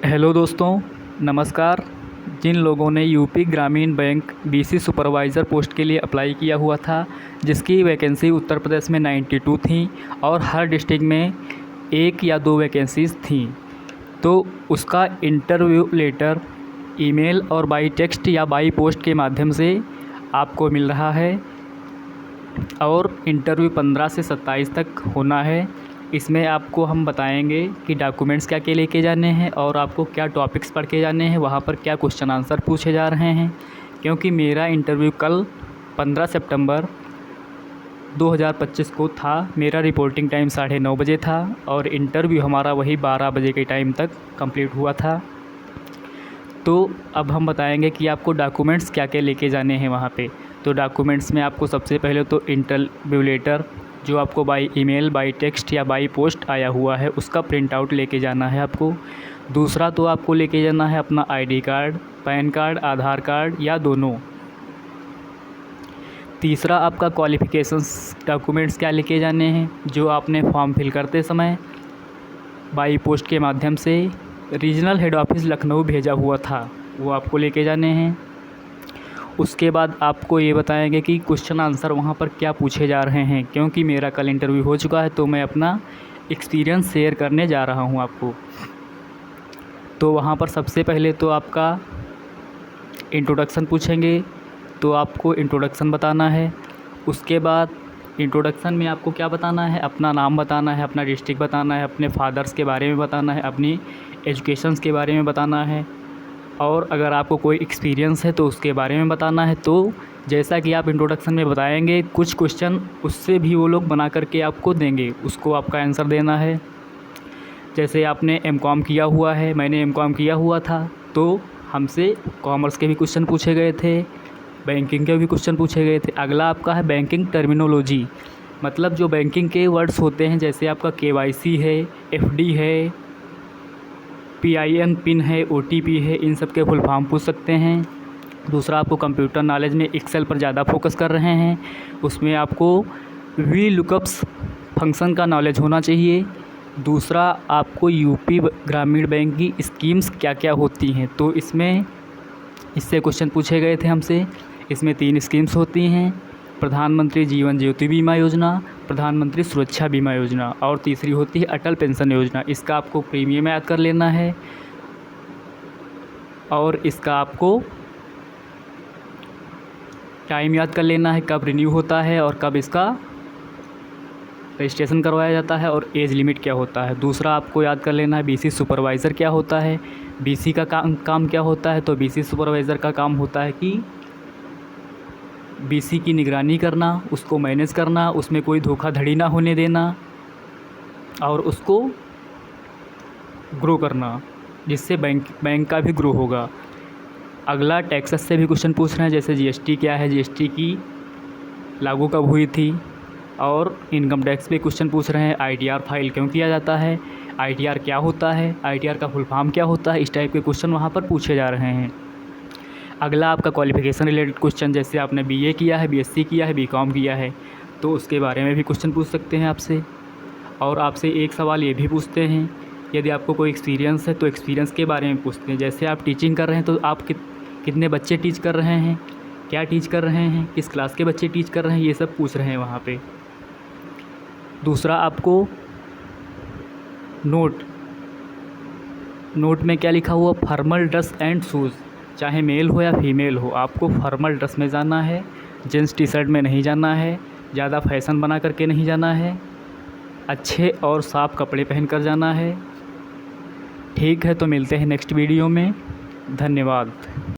Hello दोस्तों, नमस्कार। जिन लोगों ने यूपी ग्रामीण बैंक बीसी सुपरवाइज़र पोस्ट के लिए अप्लाई किया हुआ था, जिसकी वैकेंसी उत्तर प्रदेश में 92 थी और हर डिस्ट्रिक्ट में 1 या 2 वैकेंसीज़ थीं, तो उसका इंटरव्यू लेटर ईमेल और बाई टेक्स्ट या बाई पोस्ट के माध्यम से आपको मिल रहा है और इंटरव्यू 15 से 27 तक होना है। इसमें आपको हम बताएंगे कि डॉक्यूमेंट्स क्या क्या लेके जाने हैं और आपको क्या टॉपिक्स पढ़ के जाने हैं, वहाँ पर क्या क्वेश्चन आंसर पूछे जा रहे हैं। क्योंकि मेरा इंटरव्यू कल 15 सितंबर 2025 को था। मेरा रिपोर्टिंग टाइम 9:30 बजे था और इंटरव्यू हमारा वही 12 बजे के टाइम तक कंप्लीट हुआ था। तो अब हम बताएंगे कि आपको डॉक्यूमेंट्स क्या क्या लेके जाने हैं वहाँ पे। तो डॉक्यूमेंट्स में आपको सबसे पहले तो इंटरव्यू लेटर जो आपको बाई ईमेल, बाई टेक्स्ट या बाई पोस्ट आया हुआ है, उसका प्रिंट आउट लेके जाना है आपको। दूसरा तो आपको लेके जाना है अपना आईडी कार्ड, पैन कार्ड, आधार कार्ड या दोनों। तीसरा आपका क्वालिफ़िकेशंस डॉक्यूमेंट्स क्या लेके जाने हैं, जो आपने फॉर्म फिल करते समय बाई पोस्ट के माध्यम से रीजनल हेड ऑफिस लखनऊ भेजा हुआ था, वो आपको लेके जाने हैं। उसके बाद आपको ये बताएंगे कि क्वेश्चन आंसर वहाँ पर क्या पूछे जा रहे हैं। क्योंकि मेरा कल इंटरव्यू हो चुका है तो मैं अपना एक्सपीरियंस शेयर करने जा रहा हूँ आपको। तो वहाँ पर सबसे पहले तो आपका इंट्रोडक्शन पूछेंगे, तो आपको इंट्रोडक्शन बताना है। उसके बाद इंट्रोडक्शन में आपको क्या बताना है, अपना नाम बताना है, अपना डिस्ट्रिक्ट बताना है, अपने फादर्स के बारे में बताना है, अपनी एजुकेशंस के बारे में बताना है और अगर आपको कोई एक्सपीरियंस है तो उसके बारे में बताना है। तो जैसा कि आप इंट्रोडक्शन में बताएंगे, कुछ क्वेश्चन उससे भी वो लोग बना करके आपको देंगे, उसको आपका आंसर देना है। जैसे आपने एमकॉम किया हुआ है, मैंने एमकॉम किया हुआ था, तो हमसे कॉमर्स के भी क्वेश्चन पूछे गए थे, बैंकिंग के भी क्वेश्चन पूछे गए थे। अगला आपका है बैंकिंग टर्मिनोलॉजी, मतलब जो बैंकिंग के वर्ड्स होते हैं, जैसे आपका KYC है, FD है, PIN पिन है, OTP है, इन सब के फुल फॉर्म पूछ सकते हैं। दूसरा आपको कंप्यूटर नॉलेज में एक्सेल पर ज़्यादा फोकस कर रहे हैं, उसमें आपको VLOOKUPs फंक्शन का नॉलेज होना चाहिए। दूसरा आपको यूपी ग्रामीण बैंक की स्कीम्स क्या क्या होती हैं, तो इससे क्वेश्चन पूछे गए थे हमसे। इसमें 3 स्कीम्स होती हैं, प्रधानमंत्री जीवन ज्योति बीमा योजना, प्रधानमंत्री सुरक्षा बीमा योजना और तीसरी होती है अटल पेंशन योजना। इसका आपको प्रीमियम याद कर लेना है और इसका आपको टाइम याद कर लेना है, कब रिन्यू होता है और कब इसका रजिस्ट्रेशन करवाया जाता है और एज लिमिट क्या होता है। दूसरा आपको याद कर लेना है बीसी सुपरवाइज़र क्या होता है, बीसी का काम क्या होता है। तो बीसी सुपरवाइज़र का काम होता है कि बीसी की निगरानी करना, उसको मैनेज करना, उसमें कोई धोखाधड़ी ना होने देना और उसको ग्रो करना, जिससे बैंक का भी ग्रो होगा। अगला टैक्सेस से भी क्वेश्चन पूछ रहे हैं, जैसे GST क्या है, GST की लागू कब हुई थी और इनकम टैक्स पे क्वेश्चन पूछ रहे हैं, ITR फाइल क्यों किया जाता है, ITR क्या होता है, ITR का फुल फॉर्म क्या होता है। इस टाइप के क्वेश्चन वहाँ पर पूछे जा रहे हैं। अगला आपका क्वालिफ़िकेशन रिलेटेड क्वेश्चन, जैसे आपने BA किया है, BSc किया है, BCom किया है, तो उसके बारे में भी क्वेश्चन पूछ सकते हैं आपसे। और आपसे एक सवाल ये भी पूछते हैं, यदि आपको कोई एक्सपीरियंस है तो एक्सपीरियंस के बारे में पूछते हैं। जैसे आप टीचिंग कर रहे हैं तो आप कितने बच्चे टीच कर रहे हैं, क्या टीच कर रहे हैं, किस क्लास के बच्चे टीच कर रहे हैं, ये सब पूछ रहे हैं वहाँ पे। दूसरा आपको नोट में क्या लिखा हुआ, फॉर्मल ड्रेस एंड शूज़, चाहे मेल हो या फीमेल हो, आपको फॉर्मल ड्रेस में जाना है, जींस टी-शर्ट में नहीं जाना है, ज़्यादा फैशन बना करके नहीं जाना है, अच्छे और साफ़ कपड़े पहन कर जाना है। ठीक है, तो मिलते हैं नेक्स्ट वीडियो में। धन्यवाद।